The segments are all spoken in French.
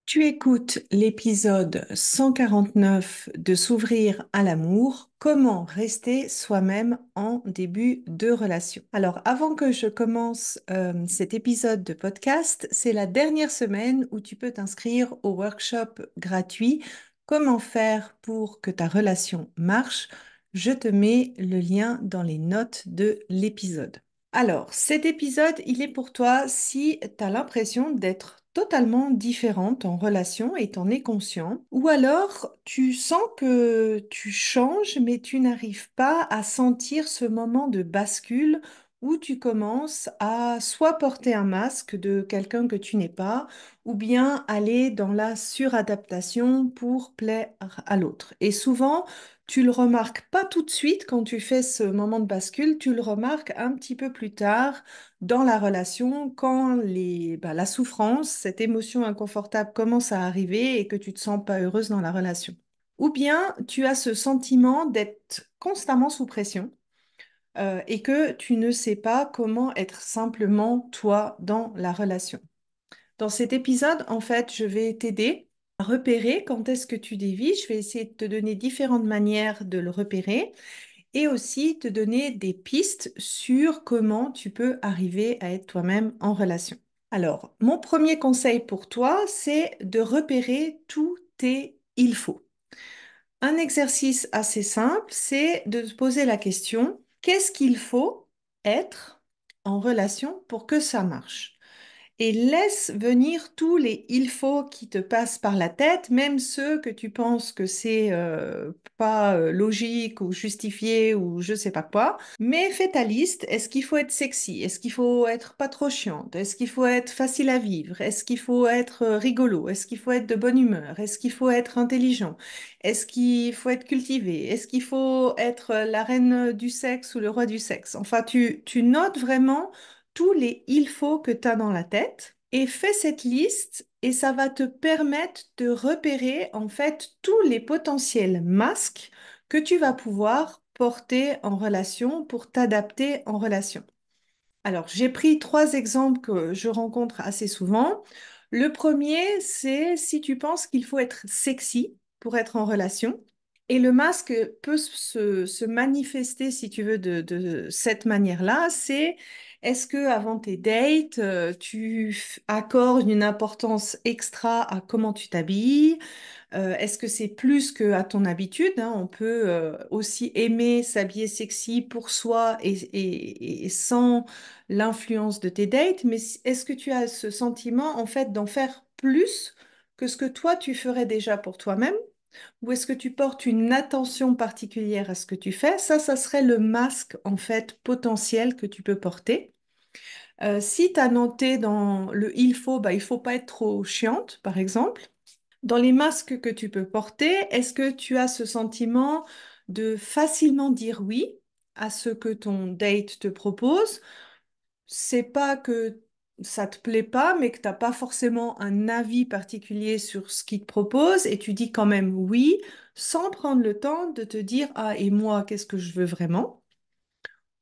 Tu écoutes l'épisode 149 de S'ouvrir à l'amour, comment rester soi-même en début de relation. Alors, avant que je commence cet épisode de podcast, c'est la dernière semaine où tu peux t'inscrire au workshop gratuit Comment faire pour que ta relation marche. Je te mets le lien dans les notes de l'épisode. Alors, cet épisode, il est pour toi si tu as l'impression d'être totalement différente en relation et t'en es conscient, ou alors tu sens que tu changes, mais tu n'arrives pas à sentir ce moment de bascule où tu commences à soit porter un masque de quelqu'un que tu n'es pas, ou bien aller dans la suradaptation pour plaire à l'autre. Et souvent, tu le remarques pas tout de suite quand tu fais ce moment de bascule, tu le remarques un petit peu plus tard dans la relation quand la souffrance, cette émotion inconfortable commence à arriver et que tu te sens pas heureuse dans la relation. Ou bien tu as ce sentiment d'être constamment sous pression et que tu ne sais pas comment être simplement toi dans la relation. Dans cet épisode, en fait, je vais t'aider à repérer quand est-ce que tu dévies. Je vais essayer de te donner différentes manières de le repérer et aussi te donner des pistes sur comment tu peux arriver à être toi-même en relation. Alors, mon premier conseil pour toi, c'est de repérer tous tes il faut. Un exercice assez simple, c'est de te poser la question, qu'est-ce qu'il faut être en relation pour que ça marche? Et laisse venir tous les il faut qui te passent par la tête, même ceux que tu penses que c'est pas logique ou justifié ou je sais pas quoi. Mais fais ta liste. Est-ce qu'il faut être sexy? Est-ce qu'il faut être pas trop chiante? Est-ce qu'il faut être facile à vivre? Est-ce qu'il faut être rigolo? Est-ce qu'il faut être de bonne humeur? Est-ce qu'il faut être intelligent? Est-ce qu'il faut être cultivé? Est-ce qu'il faut être la reine du sexe ou le roi du sexe? Enfin, tu notes vraiment tous les il faut que tu as dans la tête et fais cette liste et ça va te permettre de repérer en fait tous les potentiels masques que tu vas pouvoir porter en relation pour t'adapter en relation. Alors, j'ai pris trois exemples que je rencontre assez souvent. Le premier, c'est si tu penses qu'il faut être sexy pour être en relation. Et le masque peut se manifester, si tu veux, de cette manière-là. C'est est-ce que avant tes dates, accordes une importance extra à comment tu t'habilles? Est-ce que c'est plus qu'à ton habitude, hein? On peut aussi aimer s'habiller sexy pour soi et sans l'influence de tes dates, mais est-ce que tu as ce sentiment en fait d'en faire plus que ce que toi tu ferais déjà pour toi-même? Ou est-ce que tu portes une attention particulière à ce que tu fais? Ça serait le masque en fait potentiel que tu peux porter. Si tu as noté dans le il faut pas être trop chiante, par exemple. Dans les masques que tu peux porter, est-ce que tu as ce sentiment de facilement dire oui à ce que ton date te propose? C'est pas que ça te plaît pas, mais que t'as pas forcément un avis particulier sur ce qu'il te propose et tu dis quand même oui, sans prendre le temps de te dire ah et moi qu'est-ce que je veux vraiment?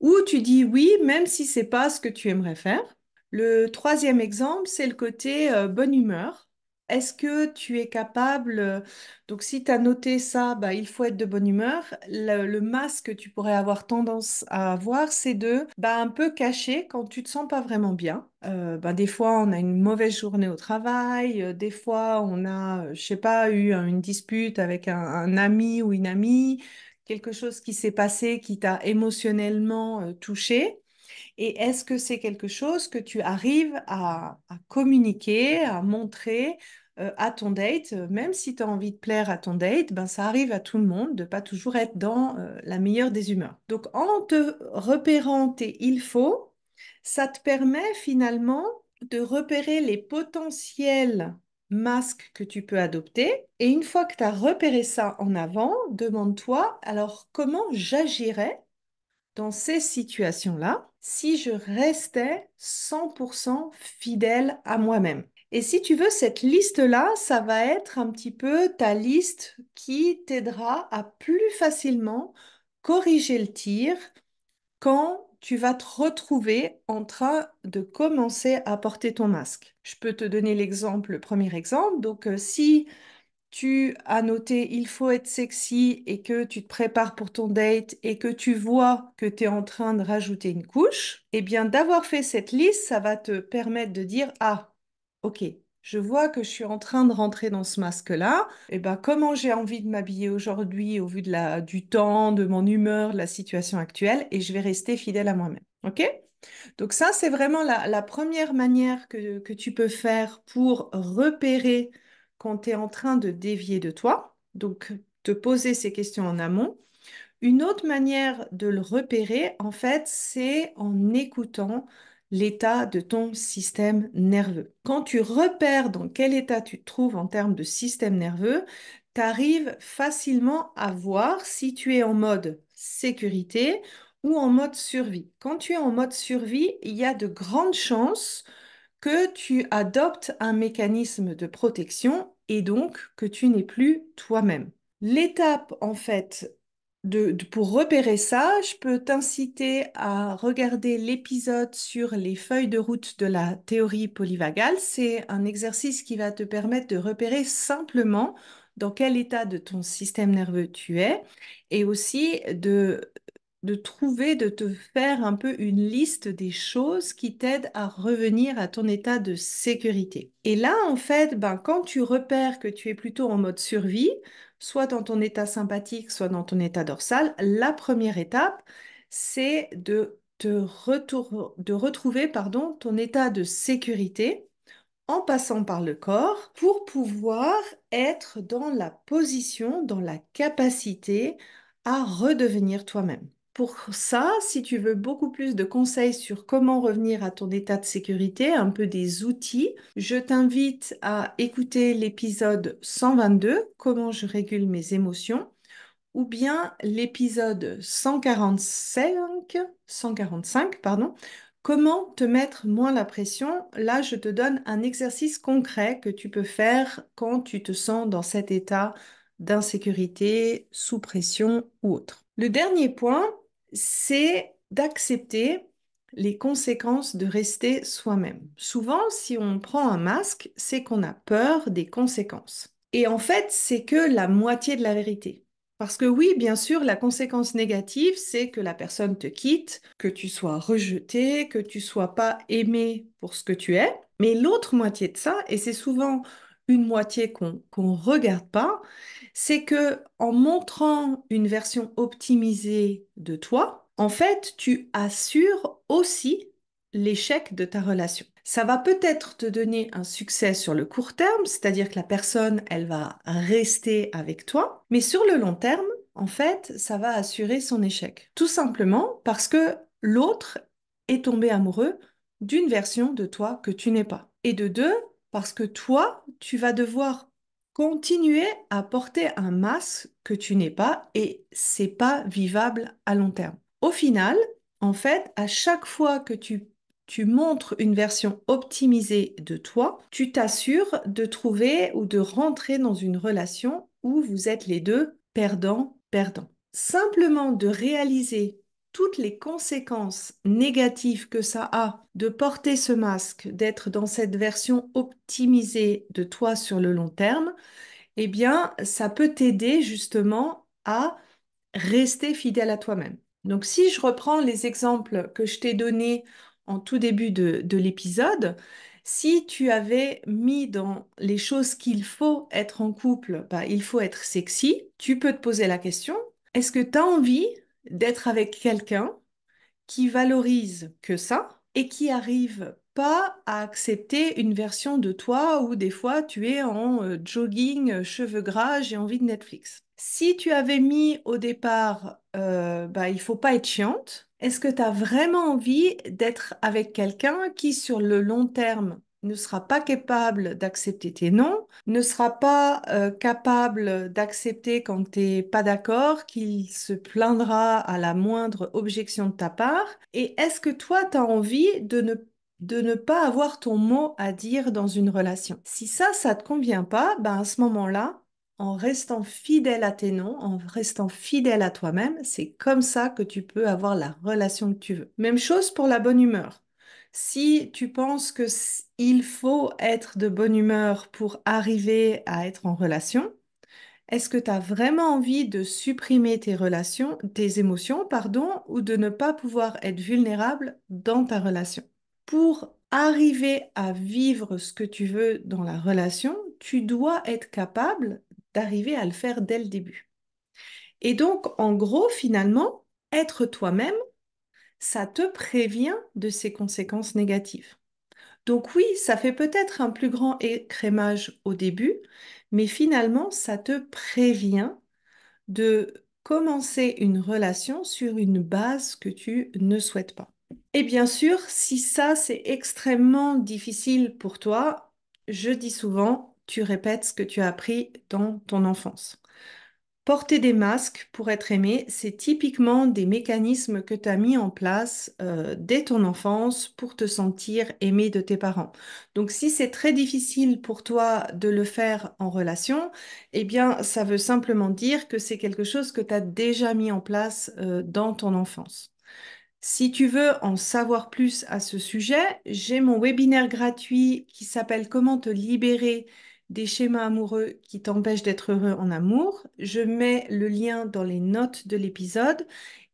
Ou tu dis oui, même si c'est pas ce que tu aimerais faire. Le troisième exemple, c'est le côté bonne humeur. Est-ce que tu es capable, donc si tu as noté ça, bah, il faut être de bonne humeur. Le masque que tu pourrais avoir tendance à avoir, c'est de bah, un peu cacher quand tu te sens pas vraiment bien. Bah, des fois, on a une mauvaise journée au travail, des fois, on a, je sais pas, eu une dispute avec un ami ou une amie, quelque chose qui s'est passé qui t'a émotionnellement touché. Et est-ce que c'est quelque chose que tu arrives à communiquer, à montrer à ton date, même si tu as envie de plaire à ton date, ben ça arrive à tout le monde de pas toujours être dans la meilleure des humeurs. Donc en te repérant tes il faut, ça te permet finalement de repérer les potentiels masques que tu peux adopter. Et une fois que tu as repéré ça en avant, demande-toi alors comment j'agirais dans ces situations-là si je restais 100% fidèle à moi-même. Et si tu veux, cette liste-là, ça va être un petit peu ta liste qui t'aidera à plus facilement corriger le tir quand tu vas te retrouver en train de commencer à porter ton masque. Je peux te donner le premier exemple. Donc, si tu as noté il faut être sexy et que tu te prépares pour ton date et que tu vois que tu es en train de rajouter une couche, eh bien d'avoir fait cette liste, ça va te permettre de dire ah, ok, je vois que je suis en train de rentrer dans ce masque-là. Et ben comment j'ai envie de m'habiller aujourd'hui au vu du temps, de mon humeur, de la situation actuelle et je vais rester fidèle à moi-même. Ok? Donc ça, c'est vraiment la première manière que tu peux faire pour repérer quand tu es en train de dévier de toi. Donc, te poser ces questions en amont. Une autre manière de le repérer, en fait, c'est en écoutant l'état de ton système nerveux. Quand tu repères dans quel état tu te trouves en termes de système nerveux, tu arrives facilement à voir si tu es en mode sécurité ou en mode survie. Quand tu es en mode survie, il y a de grandes chances que tu adoptes un mécanisme de protection et donc que tu n'es plus toi-même. L'étape, en fait, pour repérer ça, je peux t'inciter à regarder l'épisode sur les feuilles de route de la théorie polyvagale. C'est un exercice qui va te permettre de repérer simplement dans quel état de ton système nerveux tu es et aussi de trouver, de te faire un peu une liste des choses qui t'aident à revenir à ton état de sécurité. Et là, en fait, ben, quand tu repères que tu es plutôt en mode survie, soit dans ton état sympathique, soit dans ton état dorsal, la première étape, c'est de retrouver, pardon, ton état de sécurité en passant par le corps pour pouvoir être dans la position, dans la capacité à redevenir toi-même. Pour ça, si tu veux beaucoup plus de conseils sur comment revenir à ton état de sécurité, un peu des outils, je t'invite à écouter l'épisode 122, Comment je régule mes émotions, ou bien l'épisode 145, pardon, comment te mettre moins la pression. Là, je te donne un exercice concret que tu peux faire quand tu te sens dans cet état d'insécurité, sous pression ou autre. Le dernier point, c'est d'accepter les conséquences de rester soi-même. Souvent, si on prend un masque, c'est qu'on a peur des conséquences. Et en fait, c'est que la moitié de la vérité. Parce que oui, bien sûr, la conséquence négative, c'est que la personne te quitte, que tu sois rejeté, que tu sois pas aimé pour ce que tu es. Mais l'autre moitié de ça, et c'est souvent une moitié qu'on regarde pas, c'est que en montrant une version optimisée de toi, en fait, tu assures aussi l'échec de ta relation. Ça va peut-être te donner un succès sur le court terme, c'est-à-dire que la personne, elle va rester avec toi, mais sur le long terme, en fait, ça va assurer son échec. Tout simplement parce que l'autre est tombé amoureux d'une version de toi que tu n'es pas. Et de deux, parce que toi, tu vas devoir continuer à porter un masque que tu n'es pas et c'est pas vivable à long terme. Au final, en fait, à chaque fois que tu montres une version optimisée de toi, tu t'assures de trouver ou de rentrer dans une relation où vous êtes les deux perdants-perdants. Simplement de réaliser toutes les conséquences négatives que ça a de porter ce masque, d'être dans cette version optimisée de toi sur le long terme, eh bien, ça peut t'aider justement à rester fidèle à toi-même. Donc, si je reprends les exemples que je t'ai donnés en tout début de l'épisode, si tu avais mis dans les choses qu'il faut être en couple, bah, il faut être sexy, tu peux te poser la question, est-ce que tu as envie d'être avec quelqu'un qui valorise que ça et qui arrive pas à accepter une version de toi où des fois tu es en jogging, cheveux gras, j'ai envie de Netflix. Si tu avais mis au départ, bah, il faut pas être chiante, est-ce que tu as vraiment envie d'être avec quelqu'un qui sur le long terme ne sera pas capable d'accepter tes noms, ne sera pas capable d'accepter quand tu n'es pas d'accord, qu'il se plaindra à la moindre objection de ta part? Et est-ce que toi, tu as envie de ne pas avoir ton mot à dire dans une relation? Si ça te convient pas, ben à ce moment-là, en restant fidèle à tes noms, en restant fidèle à toi-même, c'est comme ça que tu peux avoir la relation que tu veux. Même chose pour la bonne humeur. Si tu penses que il faut être de bonne humeur pour arriver à être en relation, est-ce que tu as vraiment envie de supprimer tes relations, tes émotions, pardon, ou de ne pas pouvoir être vulnérable dans ta relation? Pour arriver à vivre ce que tu veux dans la relation, tu dois être capable d'arriver à le faire dès le début. Et donc, en gros, finalement, être toi-même, ça te prévient de ces conséquences négatives. Donc oui, ça fait peut-être un plus grand écrémage au début, mais finalement, ça te prévient de commencer une relation sur une base que tu ne souhaites pas. Et bien sûr, si ça, c'est extrêmement difficile pour toi, je dis souvent, tu répètes ce que tu as appris dans ton enfance. Porter des masques pour être aimé, c'est typiquement des mécanismes que tu as mis en place dès ton enfance pour te sentir aimé de tes parents. Donc si c'est très difficile pour toi de le faire en relation, eh bien ça veut simplement dire que c'est quelque chose que tu as déjà mis en place dans ton enfance. Si tu veux en savoir plus à ce sujet, j'ai mon webinaire gratuit qui s'appelle Comment te libérer des schémas amoureux qui t'empêchent d'être heureux en amour. Je mets le lien dans les notes de l'épisode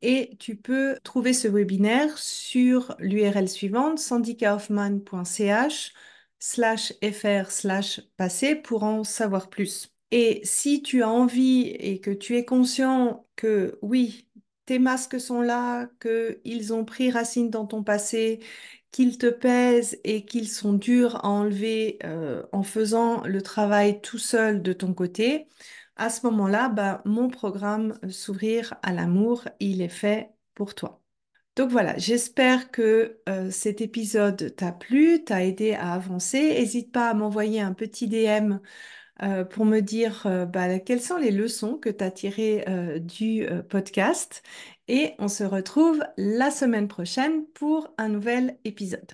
et tu peux trouver ce webinaire sur l'URL suivante, sandykaufman.ch/fr/passé pour en savoir plus. Et si tu as envie et que tu es conscient que oui, tes masques sont là, qu'ils ont pris racine dans ton passé, qu'ils te pèsent et qu'ils sont durs à enlever en faisant le travail tout seul de ton côté, à ce moment-là, bah, mon programme S'ouvrir à l'amour, il est fait pour toi. Donc voilà, j'espère que cet épisode t'a plu, t'a aidé à avancer. N'hésite pas à m'envoyer un petit DM pour me dire bah, quelles sont les leçons que tu as tirées du podcast. Et on se retrouve la semaine prochaine pour un nouvel épisode.